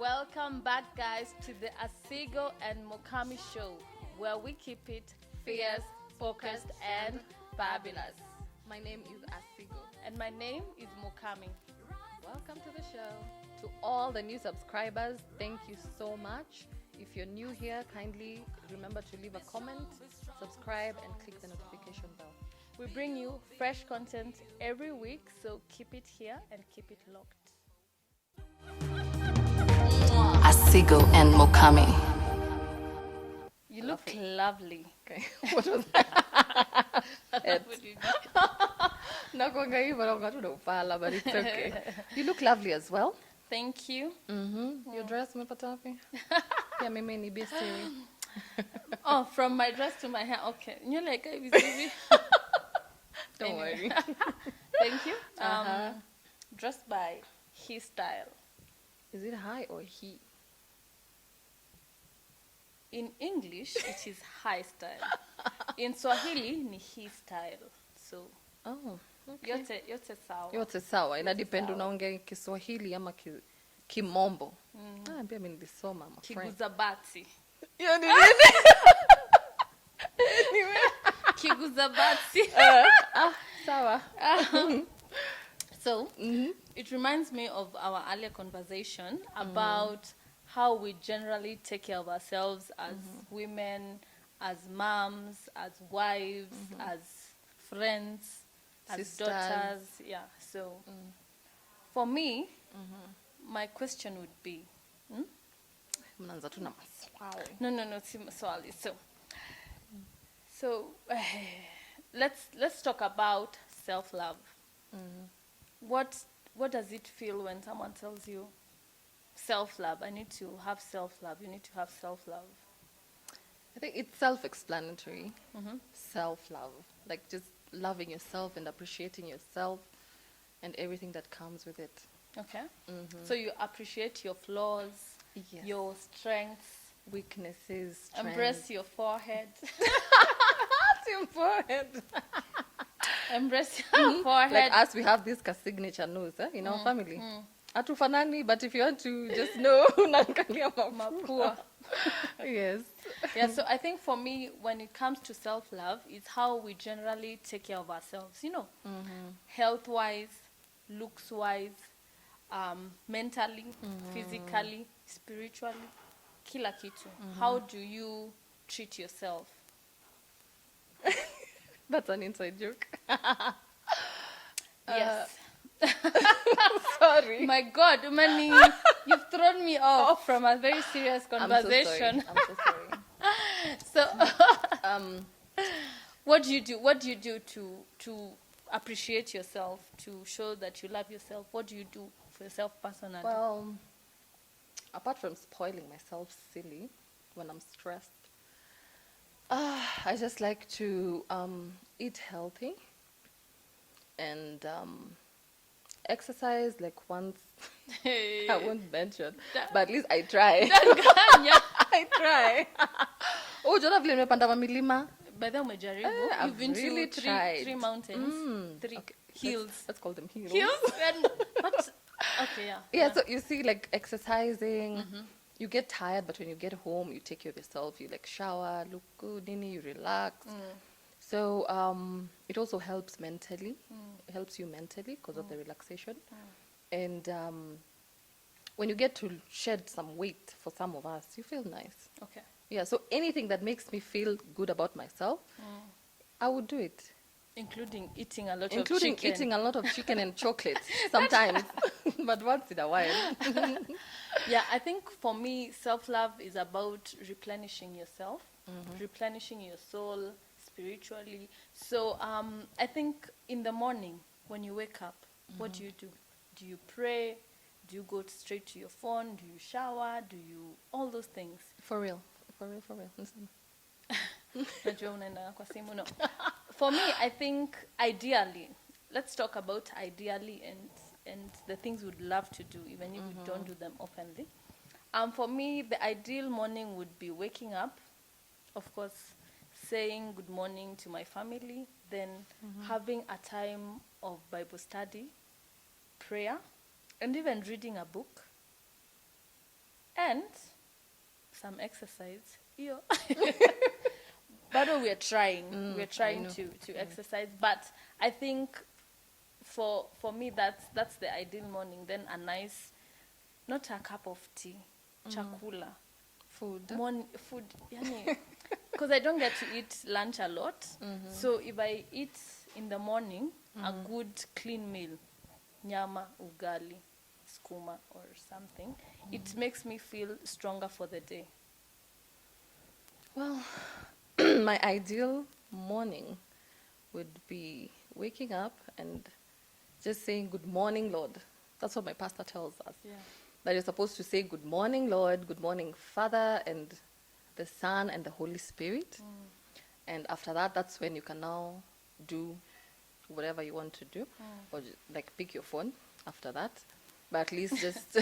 Welcome back, guys, to the Asigo and Mukami show, where we keep it fierce, focused, and fabulous. My name is Asigo. And my name is Mukami. Welcome to the show. To all the new subscribers, thank you so much. If you're new here, kindly remember to leave a comment, subscribe, and click the notification bell. We bring you fresh content every week, so keep it here and keep it locked. Asigo and Mukami. You look lovely. Okay. What was that? What did you do? Nakwanga hivyo na wakati unaupala, but it's okay. You look lovely as well. Thank you. Your dress umepata wapi? Yeah, mimi ni be serious. Oh, from my dress to my hair. Okay. You're like, easy. Don't worry. Thank you. Dressed by his style. Is it high or he? In English, it is high style. In Swahili, ni his style. So, Oh, okay. yote sawa. Yote sawa. Ina depend unaongea Kiswahili ama Kimombo. Pia mimi nilisoma my friend. Kiguzabati. Yani Kiguzabati. sawa. So, it reminds me of our earlier conversation about how we generally take care of ourselves as women, as moms, as wives, as friends, as Sisters. daughters. Yeah. So, for me, my question would be, Mnaanza tu na maswali. no, si maswali. So, let's talk about self-love. What does it feel when someone tells you self-love? I need to have self-love. You need to have self-love. I think it's self-explanatory. Self-love. Like just loving yourself and appreciating yourself and everything that comes with it. Okay. So you appreciate your flaws, Yes. your strengths, Weaknesses, strengths. embrace your forehead, your forehead. embrace your forehead. Like us, we have this signature nose in our family. Hatufanani, but if you want to just know, unaangalia mapua. Yes. Yeah, so I think for me, when it comes to self-love, it's how we generally take care of ourselves, health-wise, looks-wise, mentally, physically, spiritually, kila kitu. How do you treat yourself? That's an inside joke. Yes. Sorry. My God, Umani, you've thrown me off from a very serious conversation. I'm so sorry. So, what do you do? What do you do to appreciate yourself, to show that you love yourself? What do you do for yourself personally? Well, apart from spoiling myself silly when I'm stressed, I just like to eat healthy and exercise like once. I won't mention, but at least I try. I try. Oh, jona vile nimepanda mamilima. By the way, I've you've been really to tried. three mountains, three Okay, hills. Let's call them hills. Hills? But, okay, yeah. Yeah, so you see, like exercising, you get tired, but when you get home, you take care of yourself. You like shower, look good, nini, you relax. So it also helps mentally. It helps you mentally because of the relaxation. And when you get to shed some weight, for some of us, you feel nice. Okay. Yeah, so anything that makes me feel good about myself, I would do it. Including eating a lot Including of chicken. eating a lot of chicken and chocolate sometimes, but once in a while. Yeah, I think for me, self-love is about replenishing yourself, replenishing your soul spiritually. So I think in the morning when you wake up, what do you do? Do you pray? Do you go straight to your phone? Do you shower? Do you all those things? For real. Listen. Najua unaenda kwa simu, no. For me, I think ideally, let's talk about ideally and the things we'd love to do, even if we don't do them oftenly. For me, the ideal morning would be waking up, of course, saying good morning to my family, then having a time of Bible study, prayer, and even reading a book. and some exercise. Yo. But we're trying. We're trying to exercise. But I think for me that's the ideal morning. Then a nice, not a cup of tea, chakula. Food. Food, yani, because I don't get to eat lunch a lot. So if I eat in the morning a good clean meal, nyama, ugali, skuma or something, it makes me feel stronger for the day. Well, my ideal morning would be waking up and just saying, "Good morning, Lord." That's what my pastor tells us. Yeah. That you're supposed to say, "Good morning, Lord," "Good morning, Father," and the Son and the Holy Spirit. And after that, that's when you can now do whatever you want to do, or like pick your phone after that. But at least just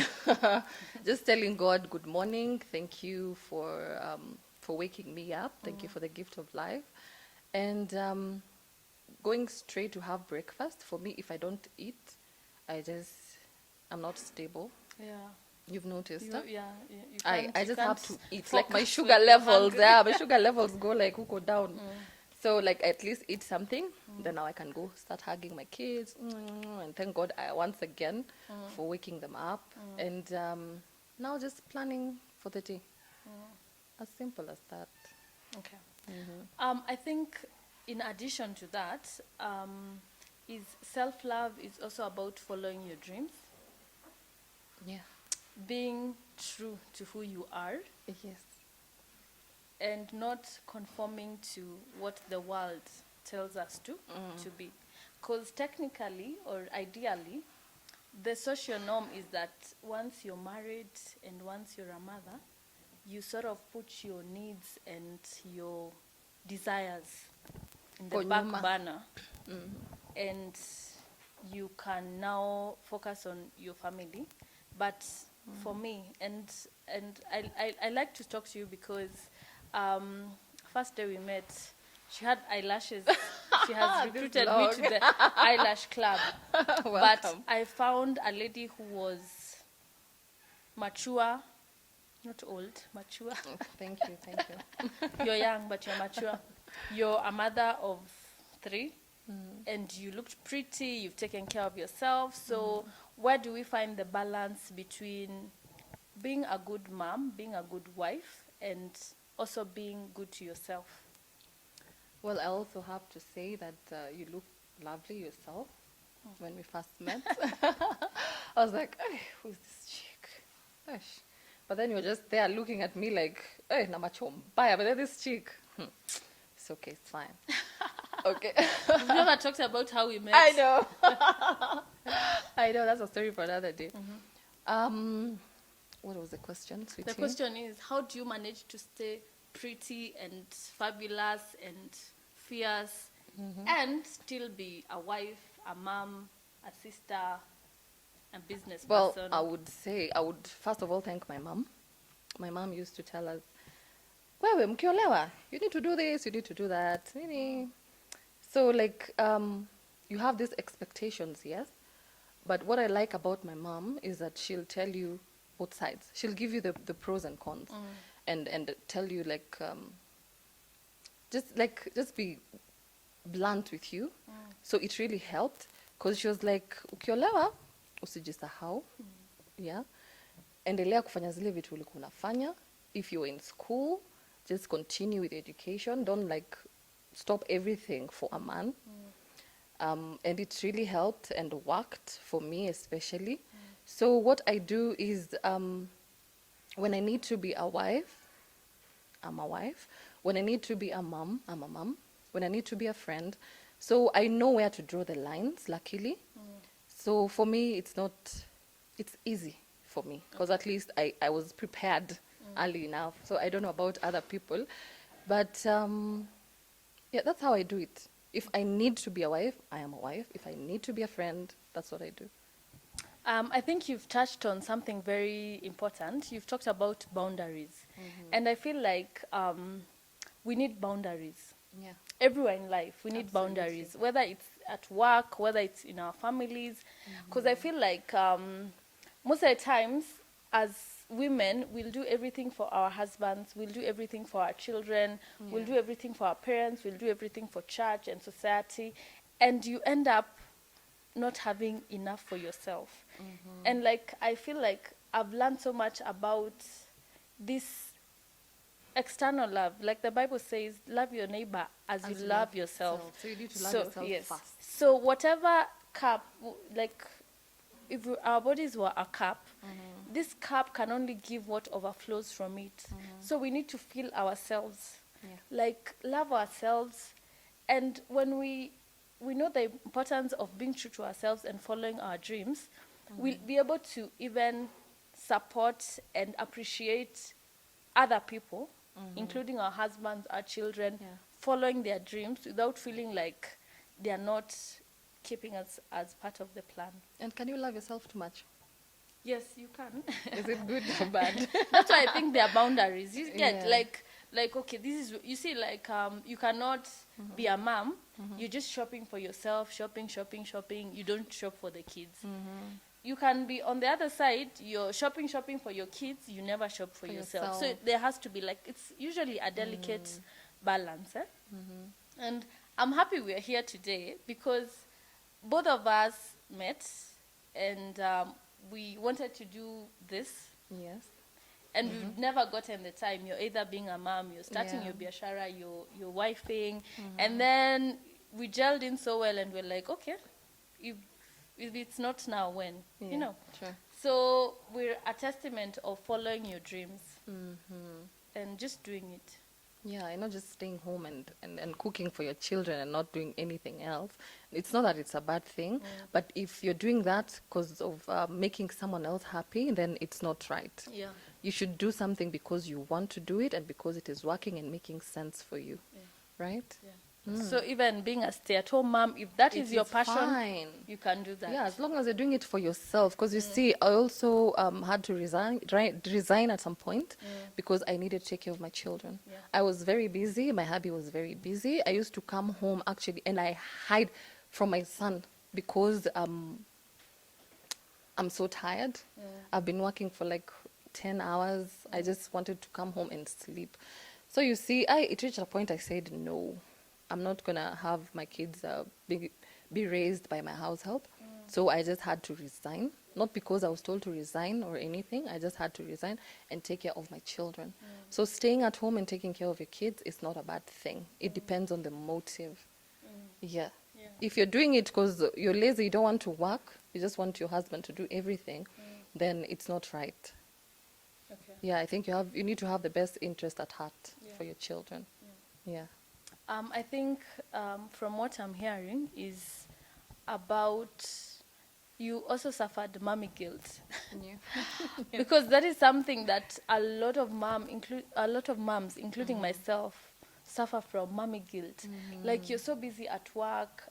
just telling God, "Good morning, thank you for waking me up, thank you for the gift of life," and going straight to have breakfast. For me, if I don't eat, I'm not stable. Yeah. You've noticed, huh? Yeah. I just have to eat. Like my focus sugar when you're levels, hungry. yeah, my sugar levels go down. So like at least eat something, then now I can go start hugging my kids, and thank God once again for waking them up, and now just planning for the day. As simple as that. Okay. I think in addition to that, is self-love is also about following your dreams, Yeah. being true to who you are, Yes. and not conforming to what the world tells us to be. Because technically or ideally, the social norm is that once you're married and once you're a mother, you sort of put your needs and your desires in the back Konyuma. burner, and you can now focus on your family. But for me, and I like to talk to you because first day we met, she had eyelashes. She has This recruited me vlog. to the eyelash club. But Welcome. I found a lady who was mature, not old, mature. Thank you. You're young, but you're mature. You're a mother of 3, and you looked pretty. You've taken care of yourself. So where do we find the balance between being a good mom, being a good wife, and also being good to yourself? Well, I also have to say that you look lovely yourself. When we first met, I was like, "Hey, who's this chick?" Gosh. But then you're just there looking at me like, "Hey, namachombaya," but then this chick, it's okay, it's fine. Okay. We've never talked about how we met. I know. I know, that's a story for another day. What was the question, sweetie? The question is, how do you manage to stay pretty and fabulous and fierce and still be a wife, a mom, a sister, a business Well, person? I would first of all thank my mom. My mom used to tell us, "Wewe mkiolewa, you need to do this, you need to do that." So like you have these expectations, yes? But what I like about my mom is that she'll tell you both sides. She'll give you the pros and cons, and tell you like just be blunt with you. So it really helped because she was like, "Ukiolewa, usijisahau." Yeah. Endelea kufanya zile vitu ulikuwa unafanya. If you're in school, just continue with education. Don't like stop everything for a man. And it really helped and worked for me especially. So what I do is when I need to be a wife, I'm a wife. When I need to be a mom, I'm a mom. When I need to be a friend. So I know where to draw the lines, luckily. So for me, it's easy for me because at least I was prepared early enough. So I don't know about other people. But yeah, that's how I do it. If I need to be a wife, I am a wife. If I need to be a friend, that's what I do. I think you've touched on something very important. You've talked about boundaries. And I feel like we need boundaries. Yeah. Everywhere in life, we need boundaries, whether it's at work, whether it's in our families. Because I feel like most of the times, as women will do everything for our husbands, we'll do everything for our children, we'll do everything for our parents, we'll do everything for church and society, and you end up not having enough for yourself. And like, I feel like I've learned so much about this external love. Like the Bible says, love your neighbor as you love yourself. So you need to love yourself first. So whatever cup, like if our bodies were a cup, this cup can only give what overflows from it. So we need to fill ourselves, like love ourselves. And when we know the importance of being true to ourselves and following our dreams, we'll be able to even support and appreciate other people, including our husbands, our children, following their dreams without feeling like they are not keeping us as part of the plan. And can you love yourself too much? Yes, you can. Is it good or bad? That's why I think there are boundaries. You get like okay, this is, you see, like you cannot be a mom. You're just shopping for yourself, shopping. You don't shop for the kids. You can be on the other side. You're shopping for your kids. You never shop for yourself. So there has to be like, it's usually a delicate balance. And I'm happy we're here today because both of us met and we wanted to do this. Yes. And we've never gotten the time. You're either being a mom, you're starting your biashara, you're wifing, and then we gelled in so well, and we're like, okay, if it's not now, when? You know. Sure. So we're a testament of following your dreams and just doing it. Yeah, and not just staying home and cooking for your children and not doing anything else. It's not that it's a bad thing, but if you're doing that because of making someone else happy, then it's not right. Yeah. You should do something because you want to do it and because it is working and making sense for you, right? Yeah. So even being a stay-at-home mom, if that is your passion, fine. you can do that. Yeah, as long as you're doing it for yourself. Because you see, I also had to resign at some point because I needed to take care of my children. Yeah. I was very busy. My hubby was very busy. I used to come home actually, and I hide from my son because I'm so tired. I've been working for like 10 hours. I just wanted to come home and sleep. So you see, it reached a point I said, no, I'm not going to have my kids be raised by my house help. So I just had to resign. Not because I was told to resign or anything. I just had to resign and take care of my children. So staying at home and taking care of your kids is not a bad thing. It depends on the motive. Yeah. If you're doing it because you're lazy, you don't want to work, you just want your husband to do everything, then it's not right. Okay. Yeah, I think you need to have the best interest at heart for your children. Yeah. I think from what I'm hearing is about you also suffered mommy guilt. Because that is something that a lot of moms, including myself, suffer from, mommy guilt. Like, you're so busy at work,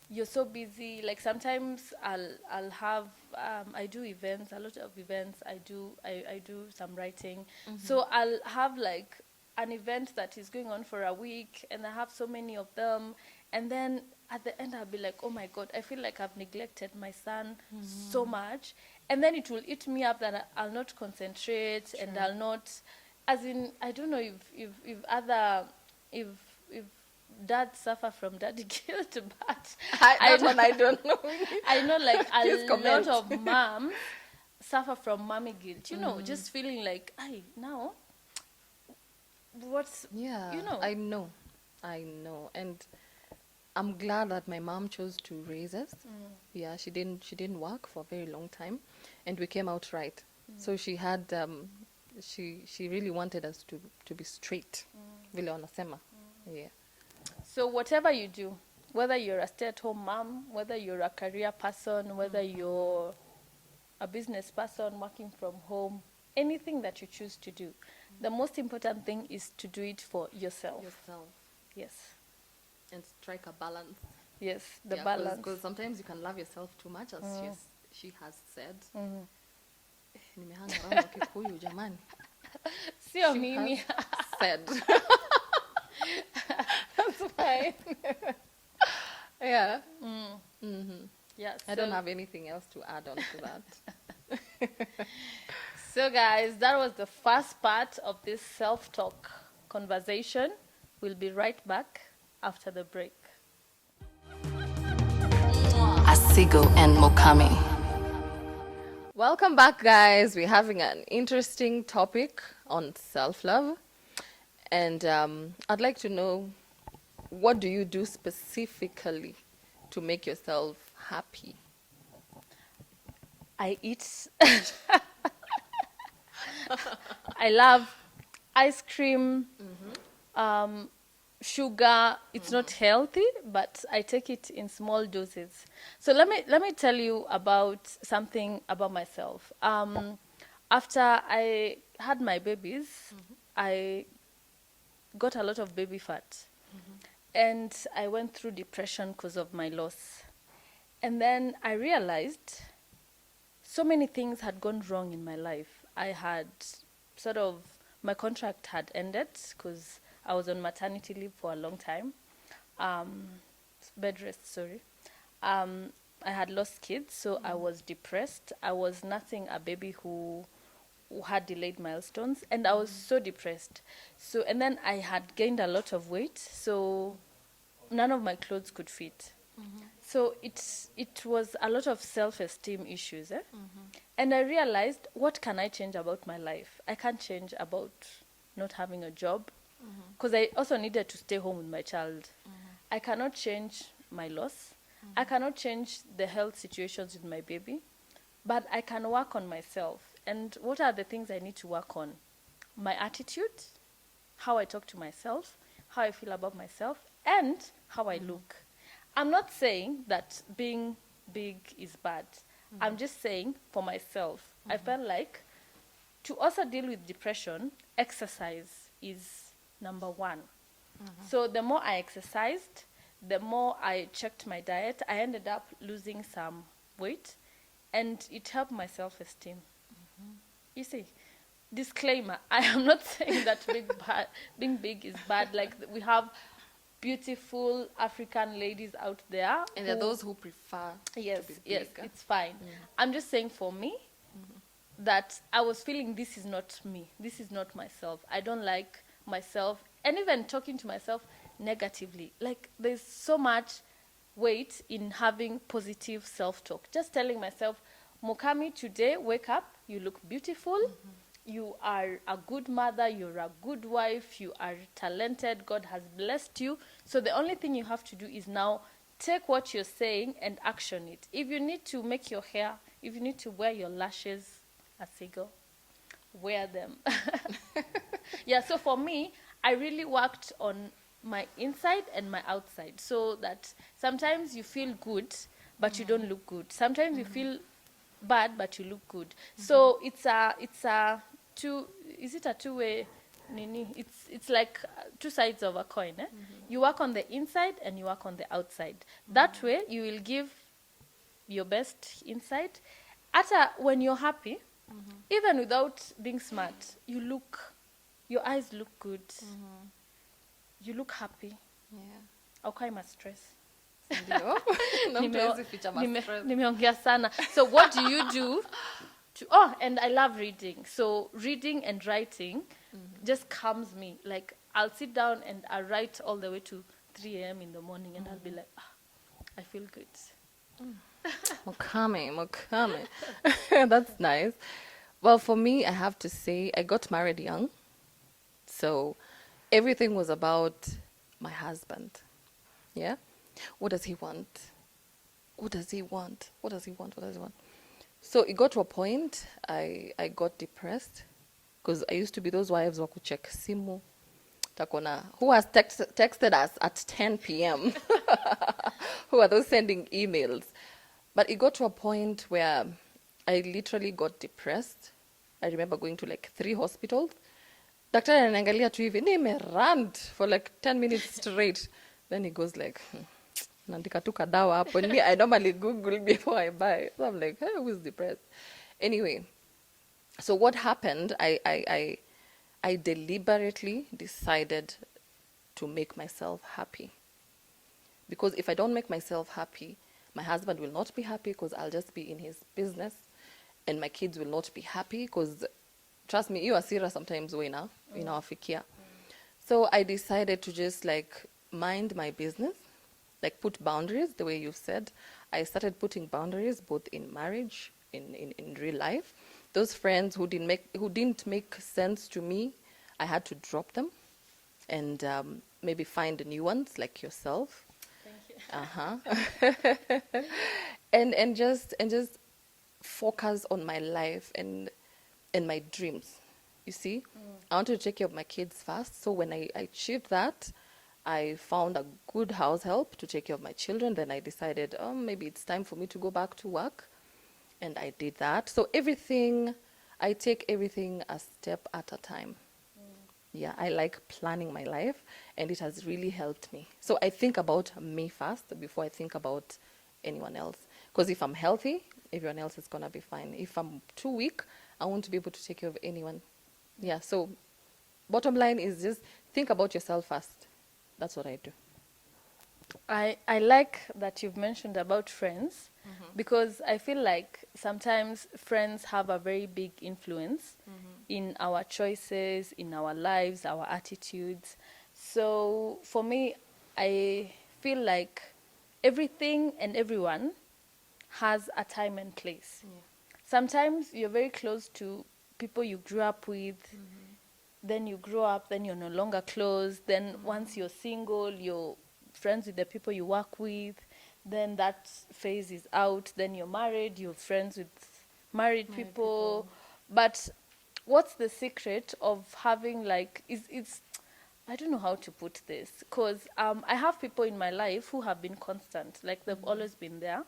you're so busy, like sometimes I'll have I do events, a lot of events. I do some writing. So I'll have like an event that is going on for a week and I have so many of them, and then at the end I'll be like, oh my God, I feel like I've neglected my son so much, and then it will eat me up that I'll not concentrate and I'll not, as in, I don't know if dads suffer from daddy guilt, but I don't know. I know like Please a comment. lot of moms suffer from mommy guilt, you know, just feeling like, now what's, Yeah, you know. I know, and I'm glad that my mom chose to raise us. Yeah, she didn't work for a very long time, and we came out right. So she had she really wanted us to be straight. Vile wanasema. Yeah. So whatever you do, whether you're a stay-at-home mom, whether you're a career person, whether you're a business person working from home, anything that you choose to do, the most important thing is to do it for yourself. Yes. And strike a balance. Yes, the balance. Because sometimes you can love yourself too much, as she has said. Nimehanga around Kikuyu, jamani. Sio She mimi. has said. That's fine. Yeah. Yeah. I don't have anything else to add on to that. So, guys, that was the first part of this self-talk conversation. We'll be right back after the break. Asigo and Mukami. Welcome back, guys. We're having an interesting topic on self-love. And I'd like to know, what do you do specifically to make yourself happy? I eat. I love ice cream, sugar. It's not healthy, but I take it in small doses. So let me tell you about something about myself. After I had my babies, I got a lot of baby fat, and I went through depression because of my loss. And then I realized so many things had gone wrong in my life. I had my contract had ended because I was on maternity leave for a long time. Bed rest, sorry. I had lost kids, so I was depressed. I was nothing a baby who had delayed milestones, and I was so depressed. So, and then I had gained a lot of weight, so none of my clothes could fit. So it was a lot of self-esteem issues. And I realized, what can I change about my life? I can't change about not having a job, because I also needed to stay home with my child. I cannot change my loss. I cannot change the health situations with my baby, but I can work on myself. And what are the things I need to work on? My attitude, how I talk to myself, how I feel about myself, and how I look. I'm not saying that being big is bad. I'm just saying for myself, I felt like to also deal with depression, exercise is number one. So the more I exercised, the more I checked my diet, I ended up losing some weight, and it helped my self-esteem. You see, disclaimer, I am not saying that being big is bad. Like, we have beautiful African ladies out there. And there are those who prefer Yes, to be yes, bigger. it's fine. I'm just saying for me, that I was feeling this is not me. This is not myself. I don't like myself. And even talking to myself negatively. Like, there's so much weight in having positive self-talk. Just telling myself, Mukami, today, wake up, you look beautiful. You are a good mother, you're a good wife, you are talented, God has blessed you. So the only thing you have to do is now take what you're saying and action it. If you need to make your hair, if you need to wear your lashes, Asigo, wear them. Yeah, so for me, I really worked on my inside and my outside, so that sometimes you feel good, but you don't look good. Sometimes you feel bad, but you look good. So it's a two-way nini? It's like two sides of a coin. You work on the inside and you work on the outside. That way you will give your best inside. When you're happy, even without being smart, your eyes look good. You look happy. Aukai ma stress. Ndio. Na mtu hawezi ficha ma-stress. Nimeongea sana. So what do you do and I love reading. So reading and writing just calms me. Like, I'll sit down and I'll write all the way to 3 a.m. in the morning, and I'll be like, I feel good. Mukami. That's nice. Well, for me, I have to say, I got married young. So everything was about my husband. Yeah? What does he want? What does he want? What does he want? What does he want? So it got to a point, I got depressed, because I used to be those wives who could check simu. Takona, who has texted us at 10 p.m. Who are those sending emails? But it got to a point where I literally got depressed. I remember going to like 3 hospitals. Daktari ananiangalia tu hivi, nimerant for like 10 minutes straight. Then he goes like, naandika tu kadawa hapo. And me, I normally Google before I buy. So I'm like, hey, who's depressed? Anyway, so what happened, I deliberately decided to make myself happy. Because if I don't make myself happy, my husband will not be happy, because I'll just be in his business. And my kids will not be happy, because trust me, you asira sometimes inawafikia. So I decided to just like mind my business, like put boundaries the way you said. I started putting boundaries both in marriage, in real life. Those friends who didn't make sense to me, I had to drop them and maybe find new ones like yourself. Thank you. And just focus on my life and my dreams. You see, I wanted to take care of my kids first. So when I achieved that, I found a good house help to take care of my children. Then I decided, oh, maybe it's time for me to go back to work, and I did that. So I take everything a step at a time. Yeah, I like planning my life, and it has really helped me. So I think about me first before I think about anyone else. Because if I'm healthy, everyone else is going to be fine. If I'm too weak, I won't be able to take care of anyone. Yeah, so bottom line is just think about yourself first. That's what I do. I like that you've mentioned about friends because I feel like sometimes friends have a very big influence in our choices, in our lives, our attitudes. So for me, I feel like everything and everyone has a time and place. Sometimes you're very close to people you grew up with, then you grow up, then you're no longer close. Then once you're single, you're friends with the people you work with. Then that phase is out. Then you're married, you're friends with married people. But what's the secret of having like, it's I don't know how to put this because I have people in my life who have been constant, like they've always been there.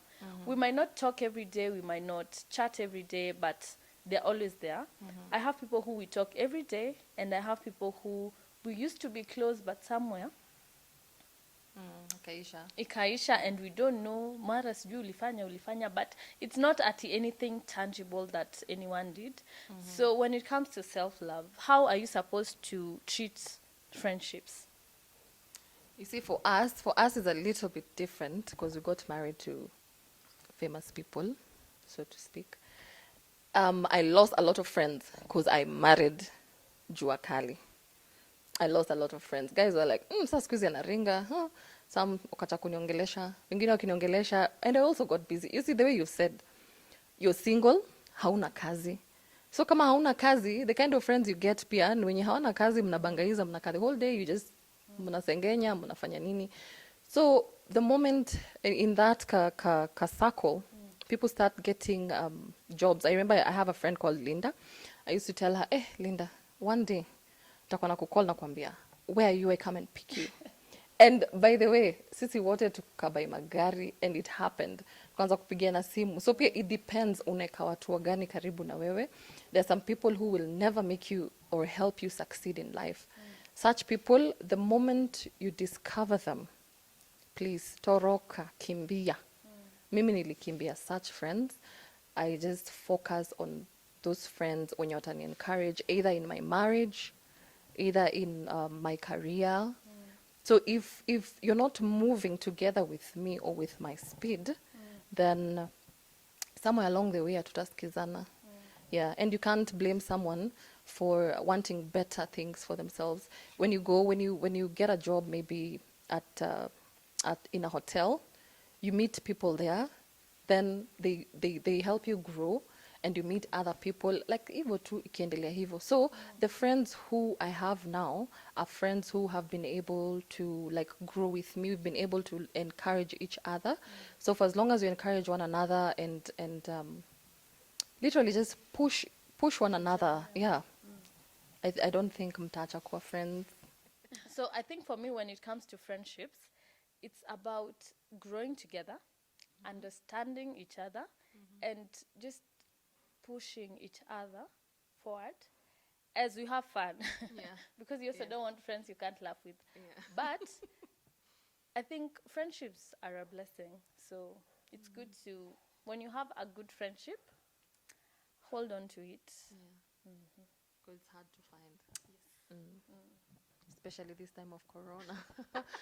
We might not talk every day, we might not chat every day, but they're always there. I have people who we talk every day, and I have people who we used to be close, but somewhere ikaisha, and we don't know mara sijui ulifanya, but it's not at anything tangible that anyone did. So when it comes to self-love, how are you supposed to treat friendships? You see, for us it's a little bit different because we got married to famous people, so to speak. I lost a lot of friends because I married Jua Kali. I lost a lot of friends. Guys were like, sasa siku hizi anaringa. Huh? Some wakacha kuniongelesha, wengine wakiniongelesha, and I also got busy. You see, the way you said, you're single, hauna kazi. So kama hauna kazi, the kind of friends you get pia, ni wenye hawana kazi, mnabangaiza, mnakaa the whole day, you just, mnasengenya, mnafanya nini. So the moment in that ka circle, people start getting jobs. I remember I have a friend called Linda. I used to tell her, Linda, one day, nitakuwa nakukall na kuambia, where are you? I come and pick you. And by the way, sisi wote tukabai magari, and it happened. Kwanza kupigiana simu. So pia it depends unaweka watu gani karibu na wewe. There are some people who will never make you or help you succeed in life. Such people, the moment you discover them, please, toroka, kimbia. Mimi nilikimbia such friends. I just focus on those friends when you're encourage, either in my marriage, either in my career. So if you're not moving together with me or with my speed, then somewhere along the way hatutasikizana. Yeah, and you can't blame someone for wanting better things for themselves. When you get a job, maybe in a hotel, you meet people there, then they help you grow, and you meet other people like hivyo tu ikiendelea hivyo. So the friends who I have now are friends who have been able to like grow with me. We've been able to encourage each other. So for as long as we encourage one another and literally just push one another, yeah. I don't think mtaacha kuwa friends. So I think for me, when it comes to friendships, it's about growing together, understanding each other, and just pushing each other forward as we have fun. Because you also don't want friends you can't laugh with. But I think friendships are a blessing. So it's good to, when you have a good friendship, hold on to it. Because it's hard to find. Especially this time of Corona,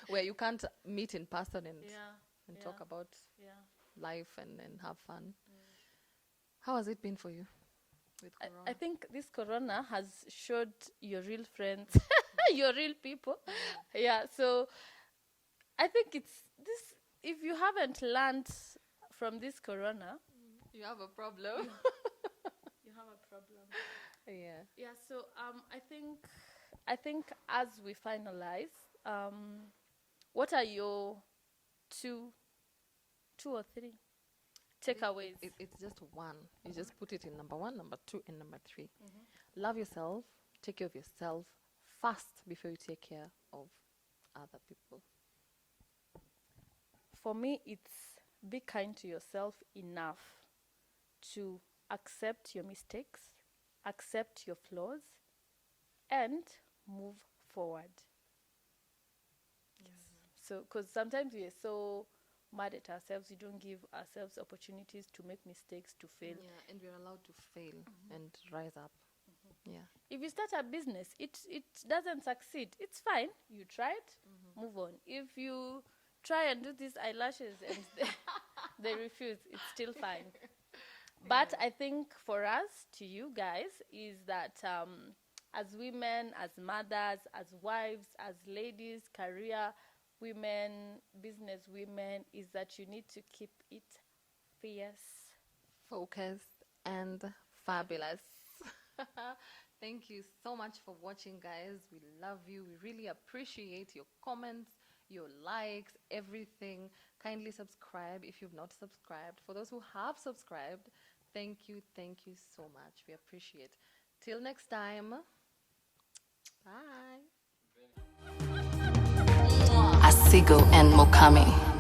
where you can't meet in person and talk about life and have fun. How has it been for you? With I Corona. think this corona has showed your real friends, your real people. Yeah, so I think it's this. If you haven't learned from this corona, You have a problem. you have a problem. Yeah. Yeah. So I think as we finalize, what are your two, two or three takeaways? It's just one. You just put it in number 1, number 2, and number 3. Love yourself. Take care of yourself first before you take care of other people. For me, it's be kind to yourself enough to accept your mistakes, accept your flaws, and move forward. Yes. So, because sometimes we are so mad at ourselves, we don't give ourselves opportunities to make mistakes, to fail. Yeah, and we're allowed to fail and rise up. Yeah. If you start a business, it doesn't succeed, it's fine. You tried, move on. If you try and do these eyelashes and they refuse, it's still fine. But I think for us, to you guys, is that as women, as mothers, as wives, as ladies, career women, business women, is that you need to keep it fierce. Focused and fabulous. Thank you so much for watching, guys. We love you. We really appreciate your comments, your likes, everything. Kindly subscribe if you've not subscribed. For those who have subscribed, thank you so much. We appreciate. Till next time. Bye. Asigo and Mukami.